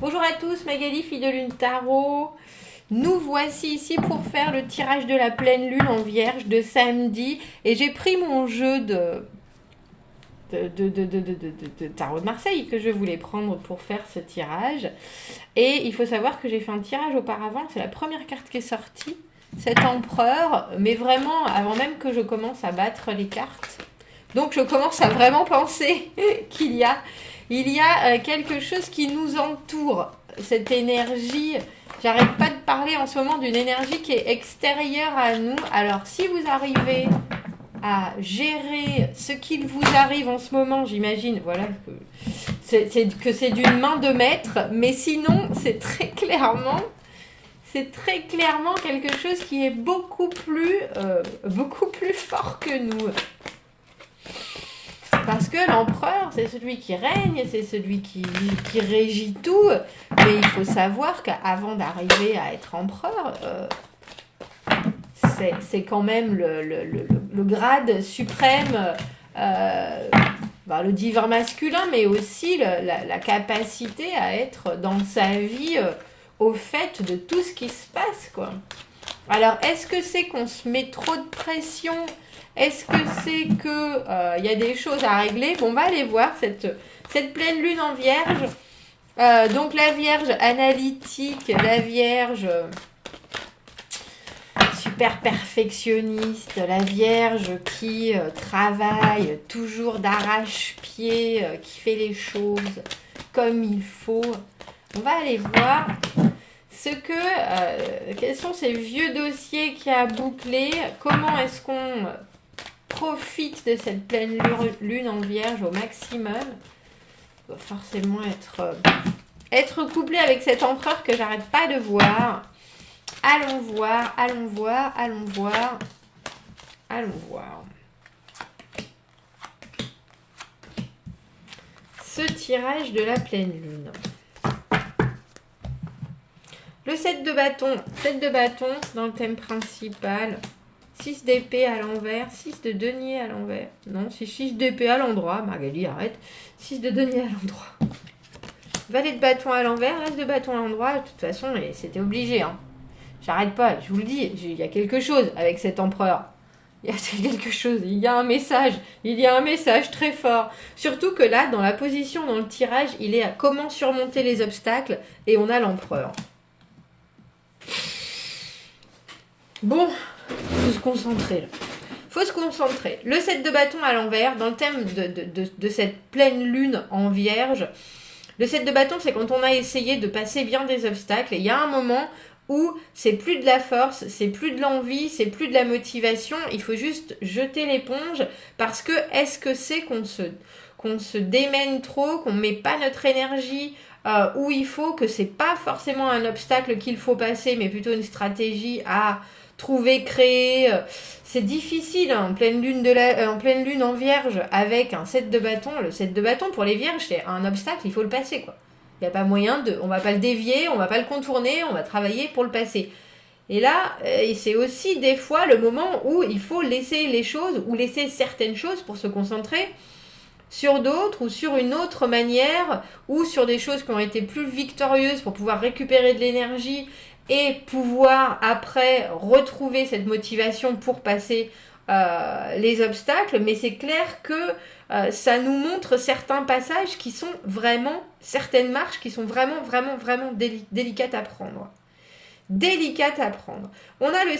Bonjour à tous, Magali, fille de lune tarot. Nous voici ici pour faire le tirage de la pleine lune en vierge de samedi. Et j'ai pris mon jeu de tarot de Marseille que je voulais prendre pour faire ce tirage. Et il faut savoir que j'ai fait un tirage auparavant. C'est la première carte qui est sortie, cet empereur. Mais vraiment, avant même que je commence à battre les cartes. Donc je commence à vraiment penser qu'il y a... Il y a quelque chose qui nous entoure, cette énergie. J'arrête pas de parler en ce moment d'une énergie qui est extérieure à nous. Alors si vous arrivez à gérer ce qu'il vous arrive en ce moment, j'imagine, voilà, que c'est d'une main de maître, mais sinon c'est très clairement quelque chose qui est beaucoup plus fort que nous. Parce que l'empereur, c'est celui qui règne, c'est celui qui régit tout. Mais il faut savoir qu'avant d'arriver à être empereur, c'est quand même le grade suprême, le divin masculin, mais aussi la capacité à être dans sa vie au fait de tout ce qui se passe, quoi. Alors, est-ce que c'est qu'on se met trop de pression ? Est-ce que c'est que y a des choses à régler ? Bon, on va aller voir cette pleine lune en vierge. Donc la vierge analytique, la vierge super perfectionniste, la vierge qui travaille toujours d'arrache-pied, qui fait les choses comme il faut. On va aller voir quels sont ces vieux dossiers qu'il y a à boucler, comment est-ce qu'on profite de cette pleine lune en vierge au maximum. Il doit forcément être couplé avec cet empereur que j'arrête pas de voir. Allons voir. Ce tirage de la pleine lune. Le 7 de bâton dans le thème principal. 6 d'épée à l'envers, 6 de denier à l'envers. Non, c'est 6 d'épée à l'endroit. Magali, arrête. 6 de denier à l'endroit. Valet de bâton à l'envers, l'as de bâton à l'endroit. De toute façon, c'était obligé. Hein. J'arrête pas, je vous le dis. Il y a quelque chose avec cet empereur. Il y a quelque chose. Il y a un message. Il y a un message très fort. Surtout que là, dans la position, dans le tirage, il est à comment surmonter les obstacles. Et on a l'empereur. Bon... Faut se concentrer. Le 7 de bâton à l'envers, dans le thème de cette pleine lune en vierge. Le 7 de bâton, c'est quand on a essayé de passer bien des obstacles. Et il y a un moment où c'est plus de la force, c'est plus de l'envie, c'est plus de la motivation. Il faut juste jeter l'éponge parce que est-ce que c'est qu'on se démène trop, qu'on ne met pas notre énergie où il faut, que c'est pas forcément un obstacle qu'il faut passer, mais plutôt une stratégie à trouver, créer. C'est difficile en pleine lune en vierge avec un 7 de bâton. Le 7 de bâton pour les vierges, c'est un obstacle, il faut le passer, quoi. Il n'y a pas moyen on va pas le dévier, on va pas le contourner, on va travailler pour le passer. Et là, c'est aussi des fois le moment où il faut laisser les choses ou laisser certaines choses pour se concentrer sur d'autres ou sur une autre manière ou sur des choses qui ont été plus victorieuses pour pouvoir récupérer de l'énergie et pouvoir après retrouver cette motivation pour passer les obstacles. Mais c'est clair que ça nous montre certains passages qui sont vraiment, certaines marches qui sont vraiment délicates à prendre. On a le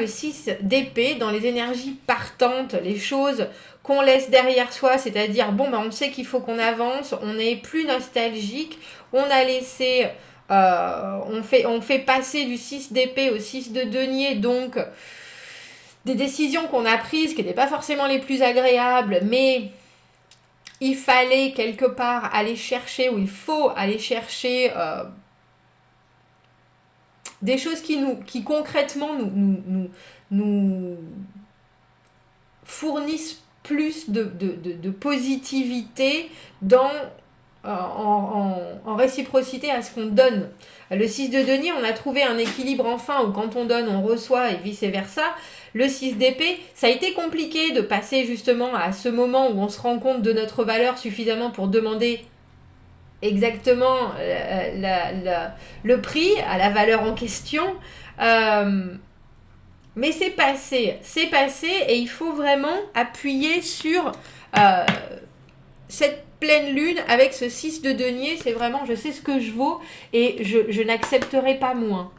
6 d'épée dans les énergies partantes, les choses qu'on laisse derrière soi, c'est-à-dire, on sait qu'il faut qu'on avance, on n'est plus nostalgique, on a laissé... on fait passer du 6 d'épée au 6 de denier, donc des décisions qu'on a prises qui n'étaient pas forcément les plus agréables, mais il fallait quelque part aller chercher, ou il faut aller chercher des choses qui concrètement nous fournissent plus de positivité en réciprocité à ce qu'on donne. Le 6 de denier, on a trouvé un équilibre enfin où quand on donne, on reçoit et vice-versa. Le 6 d'épée, ça a été compliqué de passer justement à ce moment où on se rend compte de notre valeur suffisamment pour demander exactement le prix, à la valeur en question. Mais c'est passé et il faut vraiment appuyer sur cette pleine lune avec ce 6 de denier. C'est vraiment, je sais ce que je vaux et je n'accepterai pas moins.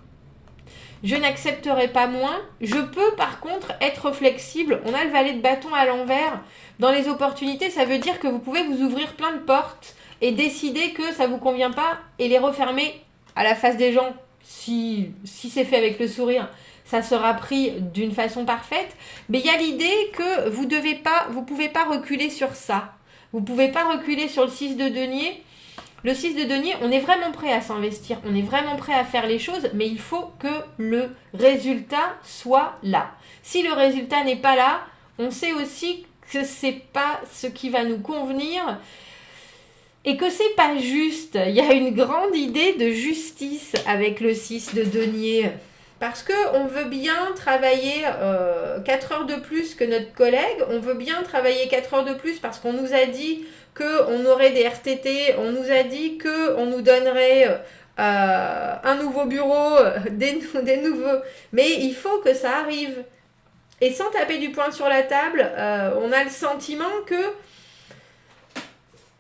Je n'accepterai pas moins. Je peux par contre être flexible. On a le valet de bâton à l'envers. Dans les opportunités, ça veut dire que vous pouvez vous ouvrir plein de portes et décider que ça ne vous convient pas et les refermer à la face des gens. Si c'est fait avec le sourire, ça sera pris d'une façon parfaite. Mais il y a l'idée que vous ne pouvez pas reculer sur ça. Vous ne pouvez pas reculer sur le 6 de denier. Le 6 de denier, on est vraiment prêt à s'investir, on est vraiment prêt à faire les choses, mais il faut que le résultat soit là. Si le résultat n'est pas là, on sait aussi que c'est pas ce qui va nous convenir et que c'est pas juste. Il y a une grande idée de justice avec le 6 de denier. Parce qu'on veut bien travailler 4 heures de plus que notre collègue, on veut bien travailler 4 heures de plus parce qu'on nous a dit qu'on aurait des RTT, on nous a dit qu'on nous donnerait un nouveau bureau, des nouveaux... Mais il faut que ça arrive. Et sans taper du poing sur la table, on a le sentiment que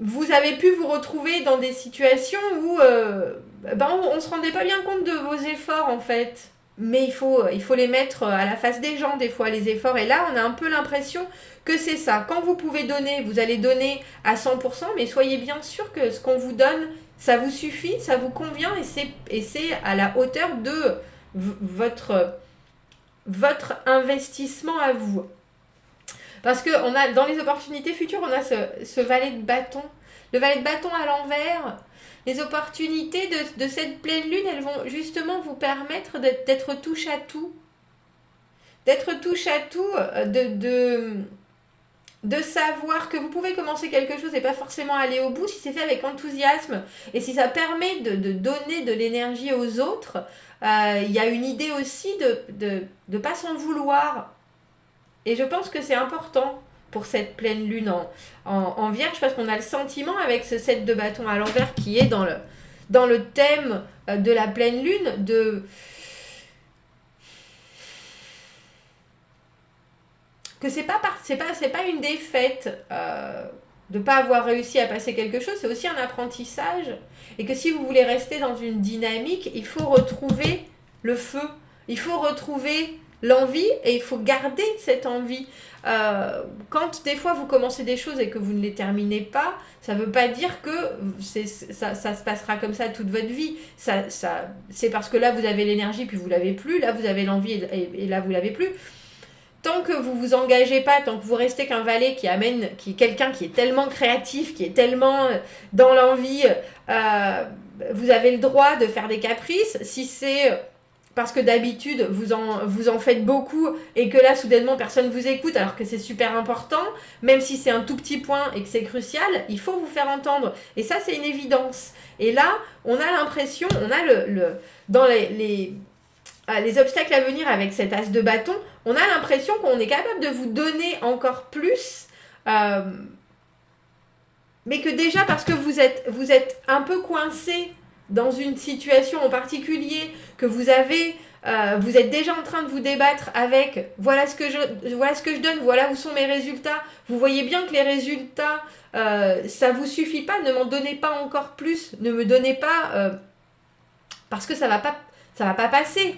vous avez pu vous retrouver dans des situations où on ne se rendait pas bien compte de vos efforts en fait. Mais il faut les mettre à la face des gens des fois, les efforts. Et là, on a un peu l'impression que c'est ça. Quand vous pouvez donner, vous allez donner à 100%, mais soyez bien sûr que ce qu'on vous donne, ça vous suffit, ça vous convient et c'est à la hauteur de votre investissement à vous. Parce que on a, dans les opportunités futures, on a ce valet de bâton. Le valet de bâton à l'envers. Les opportunités de cette pleine lune, elles vont justement vous permettre d'être touche à tout. D'être touche à tout, de savoir que vous pouvez commencer quelque chose et pas forcément aller au bout si c'est fait avec enthousiasme. Et si ça permet de donner de l'énergie aux autres, il y a une idée aussi de ne pas s'en vouloir. Et je pense que c'est important pour cette pleine lune en vierge, parce qu'on a le sentiment avec ce 7 de bâton à l'envers qui est dans le thème de la pleine lune, que c'est pas une défaite de ne pas avoir réussi à passer quelque chose, c'est aussi un apprentissage, et que si vous voulez rester dans une dynamique, il faut retrouver le feu, il faut retrouver l'envie et il faut garder cette envie. Quand des fois vous commencez des choses et que vous ne les terminez pas, ça ne veut pas dire que ça se passera comme ça toute votre vie. C'est parce que là vous avez l'énergie puis vous l'avez plus, là vous avez l'envie et là vous l'avez plus. Tant que vous vous engagez pas, tant que vous restez qu'un valet qui est quelqu'un qui est tellement créatif, qui est tellement dans l'envie, vous avez le droit de faire des caprices. Si c'est parce que d'habitude vous en faites beaucoup et que là soudainement personne vous écoute alors que c'est super important, même si c'est un tout petit point et que c'est crucial, il faut vous faire entendre. Et ça c'est une évidence. Et là on a l'impression, on a dans les obstacles à venir avec cet as de bâton, on a l'impression qu'on est capable de vous donner encore plus, mais que déjà parce que vous êtes un peu coincé dans une situation en particulier, que vous êtes déjà en train de vous débattre avec voilà ce que je donne, voilà où sont mes résultats, vous voyez bien que les résultats, ça vous suffit pas, ne m'en donnez pas encore plus, ne me donnez pas, parce que ça va pas passer.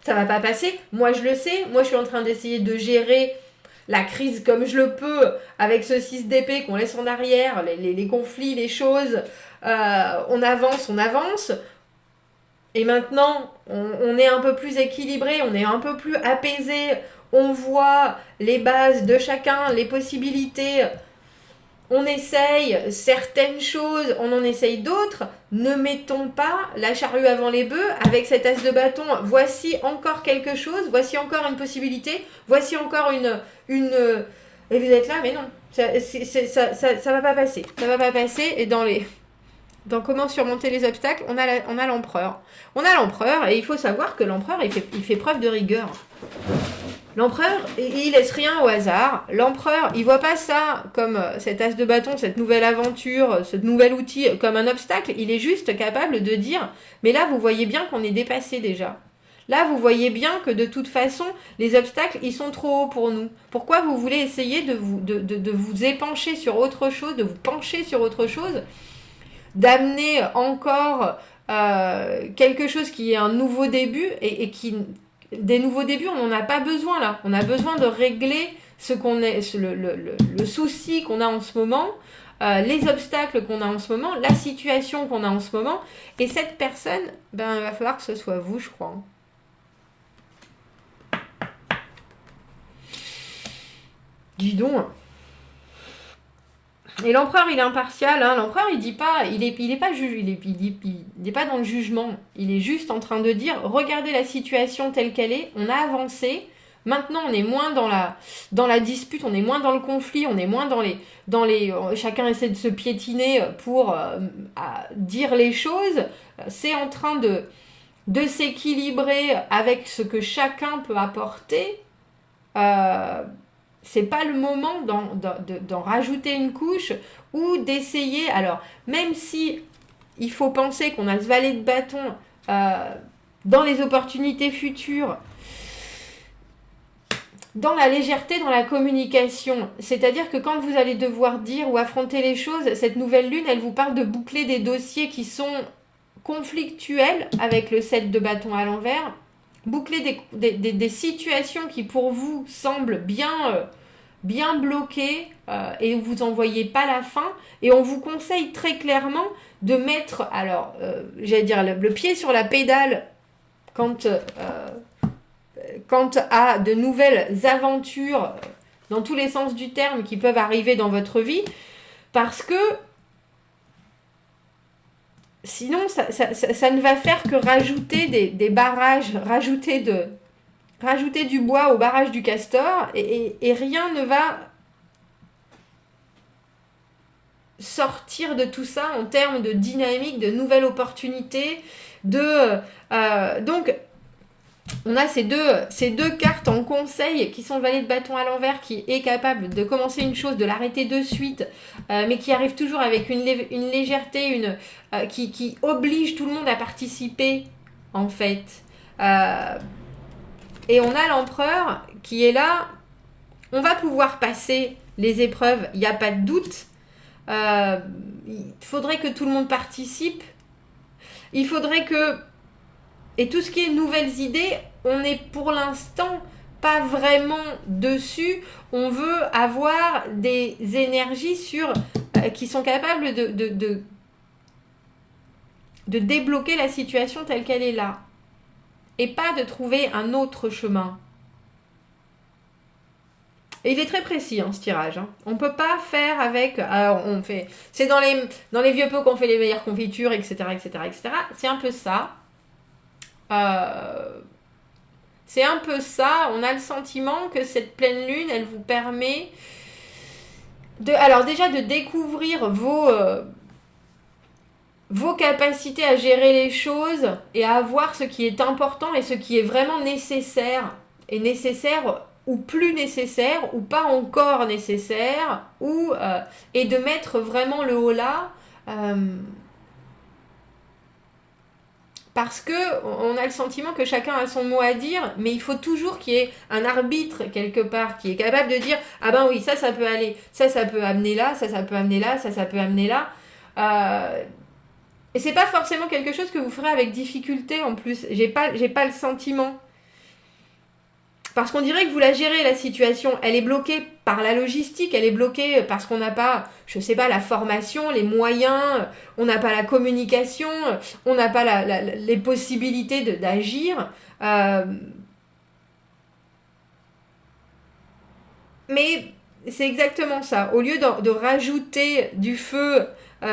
Ça va pas passer. Moi, je le sais. Moi, je suis en train d'essayer de gérer la crise comme je le peux avec ce 6 d'épée qu'on laisse en arrière, les conflits, les choses. On avance. Et maintenant, on est un peu plus équilibré, on est un peu plus apaisé. On voit les bases de chacun, les possibilités. On essaye certaines choses, on en essaye d'autres. Ne mettons pas la charrue avant les bœufs avec cet as de bâton. Voici encore quelque chose, voici encore une possibilité, voici encore une... Et vous êtes là, mais non, ça va pas passer. Ça va pas passer. Et dans comment surmonter les obstacles, on a l'empereur. On a l'empereur et il faut savoir que l'empereur, il fait preuve de rigueur. L'empereur, il laisse rien au hasard. L'empereur, il voit pas ça comme cet as de bâton, cette nouvelle aventure, ce nouvel outil comme un obstacle. Il est juste capable de dire, mais là, vous voyez bien qu'on est dépassé déjà. Là, vous voyez bien que de toute façon, les obstacles, ils sont trop hauts pour nous. Pourquoi vous voulez essayer de vous épancher sur autre chose, de vous pencher sur autre chose, d'amener encore quelque chose qui est un nouveau début et qui... Des nouveaux débuts, on n'en a pas besoin là. On a besoin de régler le souci qu'on a en ce moment, les obstacles qu'on a en ce moment, la situation qu'on a en ce moment. Et cette personne, ben, il va falloir que ce soit vous, je crois. Dis donc. Et l'empereur, il est impartial. Hein. L'empereur, il dit pas, il est pas juge, il est pas dans le jugement. Il est juste en train de dire, regardez la situation telle qu'elle est. On a avancé. Maintenant, on est moins dans la dispute, on est moins dans le conflit, on est moins chacun essaie de se piétiner pour dire les choses. C'est en train de s'équilibrer avec ce que chacun peut apporter. C'est pas le moment d'en rajouter une couche ou d'essayer. Alors, même si il faut penser qu'on a ce valet de bâton dans les opportunités futures, dans la légèreté, dans la communication, c'est-à-dire que quand vous allez devoir dire ou affronter les choses, cette nouvelle lune, elle vous parle de boucler des dossiers qui sont conflictuels avec le 7 de bâton à l'envers, boucler des situations qui pour vous semblent bien bloquées et vous n'en voyez pas la fin. Et on vous conseille très clairement de mettre, j'allais dire, le pied sur la pédale quant à de nouvelles aventures dans tous les sens du terme qui peuvent arriver dans votre vie, parce que sinon, ça ne va faire que rajouter des barrages, rajouter du bois au barrage du castor, et rien ne va sortir de tout ça en termes de dynamique, de nouvelles opportunités. Donc, on a ces deux cartes en conseil qui sont le valet de bâton à l'envers, qui est capable de commencer une chose, de l'arrêter de suite, mais qui arrive toujours avec une légèreté, qui oblige tout le monde à participer, en fait. Et on a l'empereur qui est là. On va pouvoir passer les épreuves, il n'y a pas de doute. Il faudrait que tout le monde participe. Il faudrait que... Et tout ce qui est nouvelles idées, on n'est pour l'instant pas vraiment dessus. On veut avoir des énergies qui sont capables de débloquer la situation telle qu'elle est là. Et pas de trouver un autre chemin. Et il est très précis, ce tirage. On ne peut pas faire avec... Alors, c'est dans les vieux pots qu'on fait les meilleures confitures, etc., etc., etc. C'est un peu ça. C'est un peu ça. On a le sentiment que cette pleine lune, elle vous permet déjà de découvrir vos capacités à gérer les choses et à voir ce qui est important et ce qui est vraiment nécessaire. Et nécessaire ou plus nécessaire ou pas encore nécessaire, et de mettre vraiment le haut là. Parce que on a le sentiment que chacun a son mot à dire, mais il faut toujours qu'il y ait un arbitre quelque part qui est capable de dire ah ben oui, ça peut aller, ça peut amener là, ça peut amener là, ça peut amener là. Et c'est pas forcément quelque chose que vous ferez avec difficulté en plus. J'ai pas le sentiment. Parce qu'on dirait que vous la gérez, la situation. Elle est bloquée par la logistique, elle est bloquée parce qu'on n'a pas, je sais pas, la formation, les moyens, on n'a pas la communication, on n'a pas les possibilités d'agir. Mais c'est exactement ça. Au lieu de rajouter du feu,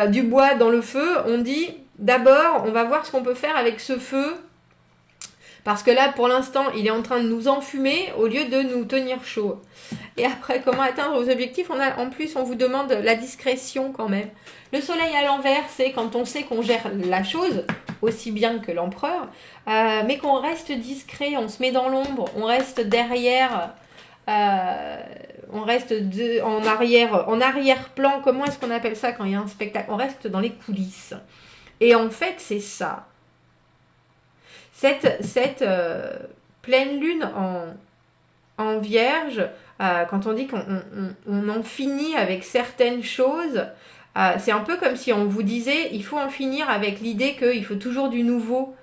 du bois dans le feu, on dit d'abord, on va voir ce qu'on peut faire avec ce feu. Parce que là, pour l'instant, il est en train de nous enfumer au lieu de nous tenir chaud. Et après, comment atteindre vos objectifs? En plus, on vous demande la discrétion quand même. Le soleil à l'envers, c'est quand on sait qu'on gère la chose, aussi bien que l'empereur, mais qu'on reste discret, on se met dans l'ombre, on reste derrière, on reste en arrière-plan. Comment est-ce qu'on appelle ça quand il y a un spectacle? On reste dans les coulisses. Et en fait, c'est ça. Cette pleine lune en vierge, quand on dit qu'on en finit avec certaines choses, c'est un peu comme si on vous disait il faut en finir avec l'idée qu'il faut toujours du nouveau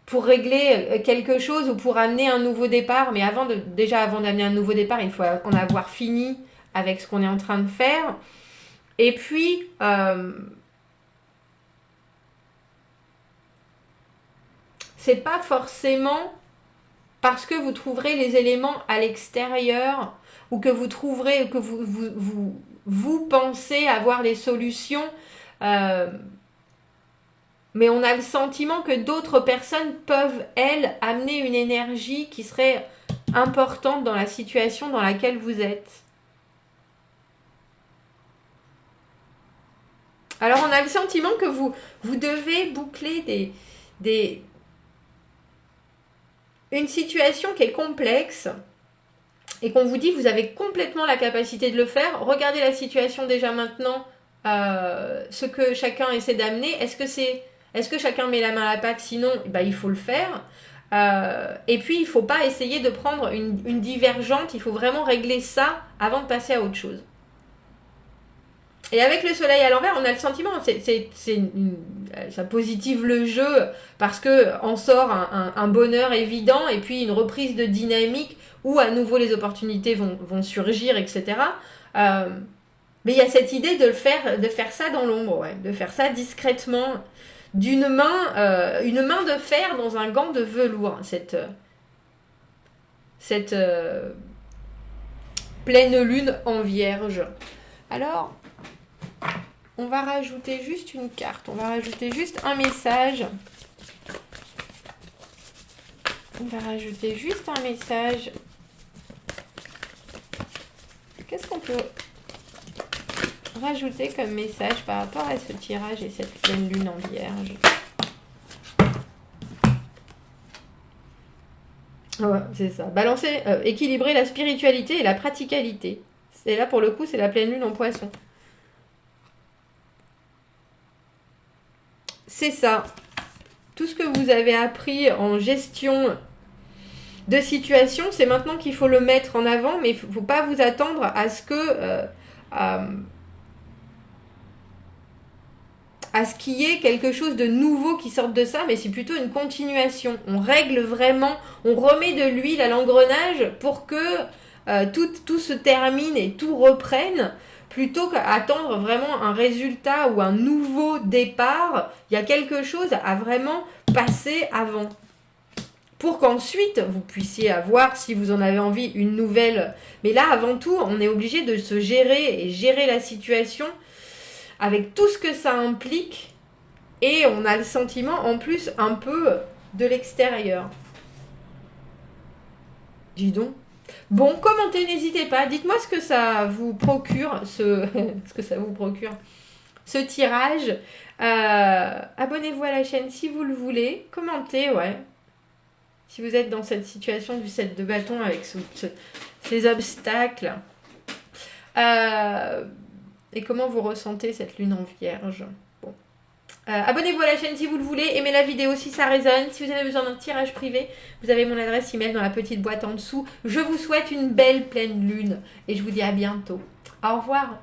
pour régler quelque chose ou pour amener un nouveau départ. Mais avant d'amener un nouveau départ, il faut en avoir fini avec ce qu'on est en train de faire. Et puis, c'est pas forcément parce que vous trouverez les éléments à l'extérieur ou que vous trouverez, que vous pensez avoir les solutions, mais on a le sentiment que d'autres personnes peuvent, elles, amener une énergie qui serait importante dans la situation dans laquelle vous êtes. Alors on a le sentiment que vous devez boucler une situation qui est complexe et qu'on vous dit vous avez complètement la capacité de le faire. Regardez la situation déjà maintenant, ce que chacun essaie d'amener. Est-ce que chacun met la main à la pâte? Sinon, il faut le faire. Et puis, il ne faut pas essayer de prendre une divergente. Il faut vraiment régler ça avant de passer à autre chose. Et avec le soleil à l'envers, on a le sentiment, ça positive le jeu parce qu'en sort un bonheur évident et puis une reprise de dynamique où à nouveau les opportunités vont surgir, etc. Mais il y a cette idée de faire ça dans l'ombre, ouais, de faire ça discrètement, d'une main, une main de fer dans un gant de velours, cette pleine lune en vierge. Alors, on va rajouter juste une carte, on va rajouter juste un message. On va rajouter juste un message. Qu'est-ce qu'on peut rajouter comme message par rapport à ce tirage et cette pleine lune en vierge? Ouais, c'est ça. Balancer, équilibrer la spiritualité et la praticalité. Et là, pour le coup, c'est la pleine lune en poisson. C'est ça. Tout ce que vous avez appris en gestion de situation, c'est maintenant qu'il faut le mettre en avant, mais il ne faut pas vous attendre à ce que... à ce qu'il y ait quelque chose de nouveau qui sorte de ça, mais c'est plutôt une continuation. On règle vraiment, on remet de l'huile à l'engrenage pour que tout se termine et tout reprenne, plutôt qu'attendre vraiment un résultat ou un nouveau départ. Il y a quelque chose à vraiment passer avant. Pour qu'ensuite, vous puissiez avoir, si vous en avez envie, une nouvelle. Mais là, avant tout, on est obligé de se gérer et gérer la situation avec tout ce que ça implique. Et on a le sentiment, en plus, un peu de l'extérieur. Dis donc. Bon, commentez, n'hésitez pas. Dites-moi ce que ça vous procure, ce tirage. Abonnez-vous à la chaîne si vous le voulez. Commentez, ouais. Si vous êtes dans cette situation du 7 de bâton avec ces obstacles. Et comment vous ressentez cette lune en vierge. Bon. Abonnez-vous à la chaîne si vous le voulez. Aimez la vidéo si ça résonne. Si vous avez besoin d'un tirage privé, vous avez mon adresse email dans la petite boîte en dessous. Je vous souhaite une belle pleine lune. Et je vous dis à bientôt. Au revoir.